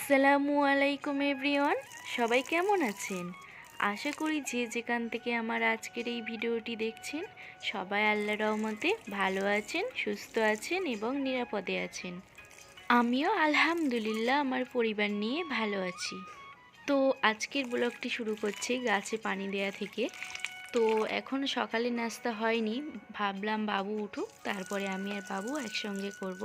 আসসালামু আলাইকুম এভরিওয়ান, সবাই কেমন আছেন? আশা করি যে যেখান থেকে আমার আজকের এই ভিডিওটি দেখছেন সবাই আল্লাহর রহমতে ভালো আছেন, সুস্থ আছেন এবং নিরাপদে আছেন। আমিও আলহামদুলিল্লাহ আমার পরিবার নিয়ে ভালো আছি। তো আজকের ব্লগটি শুরু করছি গাছে পানি দেয়া থেকে। তো এখন সকালে নাস্তা হয়নি, ভাবলাম বাবু উঠুক তারপরে আমি আর বাবু একসঙ্গে করব।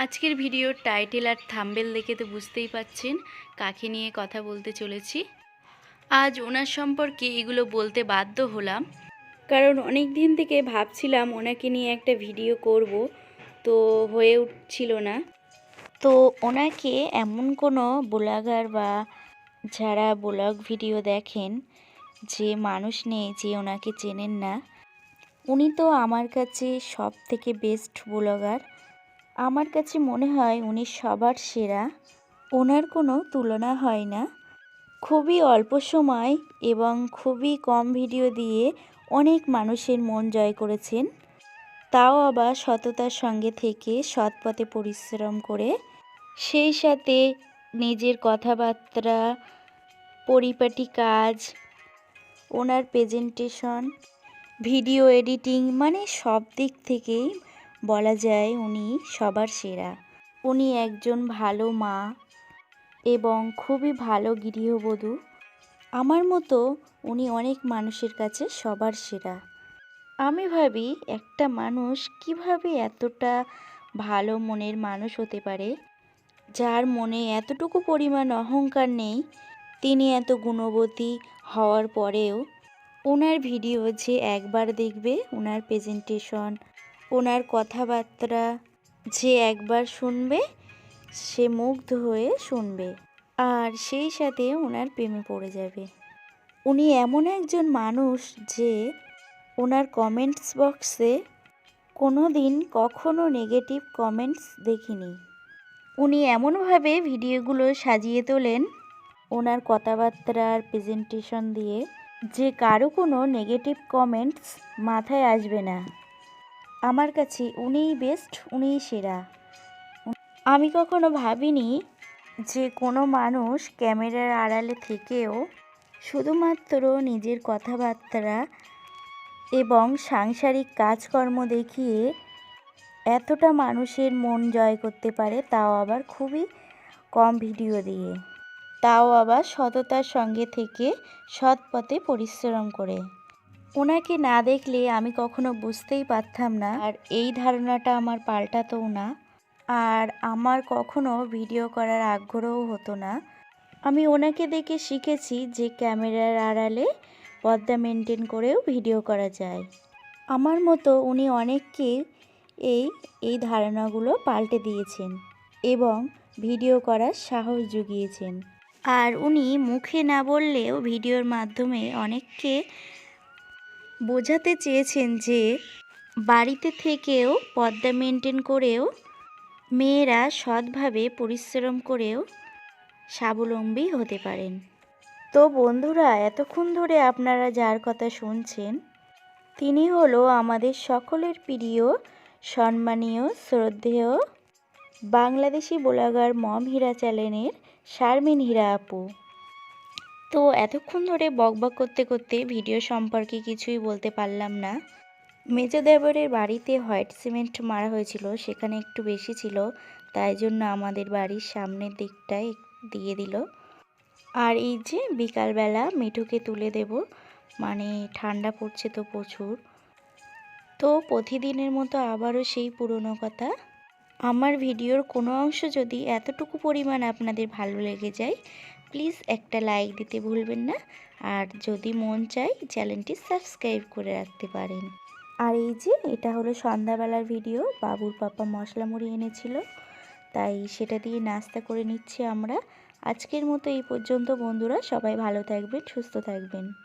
আজকের ভিডিওর টাইটেল আর থাম্বনেল দেখে তো বুঝতেই পাচ্ছেন কাকে নিয়ে কথা বলতে চলেছি। আজ ওনার সম্পর্কে এগুলো বলতে বাধ্য হলাম, কারণ অনেক দিন থেকে ভাবছিলাম ওনাকে নিয়ে একটা ভিডিও করব, তো হয়ে উঠছিল না। তো ওনাকে এমন কোনো ব্লগার বা যারা ব্লগ ভিডিও দেখেন যে মানুষ নেই যে ওনাকে চেনেন না। উনি তো আমার কাছে সব থেকে বেস্ট ব্লগার। আমার কাছে মনে হয় উনি সবার সেরা, ওনার কোনো তুলনা হয় না। খুবই অল্প সময় এবং খুবই কম ভিডিও দিয়ে অনেক মানুষের মন জয় করেছেন, তাও আবার সততার সঙ্গে থেকে সৎ পথে পরিশ্রম করে, সেই সাথে নিজের কথাবার্তা, পরিপাটি কাজ, ওনার প্রেজেন্টেশন, ভিডিও এডিটিং, মানে সব দিক থেকেই বলা যায় উনি সবার সেরা। উনি একজন ভালো মা এবং খুবই ভালো গৃহবধূ। আমার মতো উনি অনেক মানুষের কাছে সবার সেরা। আমি ভাবি একটা মানুষ কিভাবে এতটা ভালো মনের মানুষ হতে পারে, যার মনে এতটুকু পরিমাণ অহংকার নেই। তিনি এত গুণবতী হওয়ার পরেও ওনার ভিডিও যে একবার দেখবে, ওনার প্রেজেন্টেশন, ওনার কথাবার্তা যে একবার শুনবে সে মুগ্ধ হয়ে শুনবে, আর সেই সাথে ওনার প্রেমে পড়ে যাবে। উনি এমন একজন মানুষ যে ওনার কমেন্টস বক্সে কোনো দিন কখনো নেগেটিভ কমেন্টস দেখিনি। উনি এমনভাবে ভিডিওগুলো সাজিয়ে তোলেন ওনার কথাবার্তার প্রেজেন্টেশন দিয়ে যে কারো কোনো নেগেটিভ কমেন্টস মাথায় আসবে না। আমার কাছে উনিই বেস্ট, উনিই সেরা। আমি কখনো ভাবিনি যে কোনো মানুষ ক্যামেরার আড়ালে থেকেও শুধুমাত্র নিজের কথাবার্তা এবং সাংসারিক কাজকর্ম দেখিয়ে এতটা মানুষের মন জয় করতে পারে, তাও আবার খুবই কম ভিডিও দিয়ে, তাও আবার সততার সঙ্গে থেকে সৎ পথে পরিশ্রম করে। ওনাকে না দেখলে আমি কখনো বুঝতেই পারতাম না, আর এই ধারণাটা আমার পাল্টাতও না, আর আমার কখনো ভিডিও করার আগ্রহ হতো না। আমি ওনাকে দেখে শিখেছি যে ক্যামেরার আড়ালে পর্দা মেনটেন করেও ভিডিও করা যায়। আমার মতো উনি অনেককে এই ধারণাগুলো পাল্টে দিয়েছেন এবং ভিডিও করার সাহস জুগিয়েছেন। আর উনি মুখে না বললেও ভিডিওর মাধ্যমে অনেককে বোঝাতে চেয়েছেন যে বাড়িতে থেকেও পর্দা মেনটেন করেও মেয়েরা সৎভাবে পরিশ্রম করেও স্বাবলম্বী হতে পারেন। তো বন্ধুরা, এতক্ষণ ধরে আপনারা যার কথা শুনছেন তিনি হলো আমাদের সকলের প্রিয়, সম্মানীয়, শ্রদ্ধেয় বাংলাদেশি ব্লগার মম হীরা চ্যানেলের শারমিন হীরা আপু। তো এতক্ষণ ধরে বকবক করতে করতে ভিডিও সম্পর্কে কিছুই বলতে পারলাম না। মেজো দেবরের বাড়িতে হোয়াইট সিমেন্ট মারা হয়েছিল, সেখানে একটু বেশি ছিল, তাই জন্য আমাদের বাড়ির সামনের দিকটায় দিয়ে দিল। আর এই যে বিকালবেলা মিঠুকে তুলে দেব, মানে ঠান্ডা পড়ছে তো প্রচুর। তো প্রতিদিনের মতো আবারও সেই পুরনো কথা, আমার ভিডিওর কোনো অংশ যদি এতটুকু পরিমাণ আপনাদের ভালো লেগে যায় প্লিজ একটা লাইক দিতে ভুলবেন না, আর যদি মন চায় চ্যানেলটি সাবস্ক্রাইব করে রাখতে পারেন। আর এই যে এটা হলো সন্ধ্যাবেলার ভিডিও, বাবুর পাপা মশলা মুড়ি এনেছিল, তাই সেটা দিয়ে নাস্তা করে নিচ্ছি আমরা। আজকের মতো এই পর্যন্ত বন্ধুরা, সবাই ভালো থাকবেন, সুস্থ থাকবেন।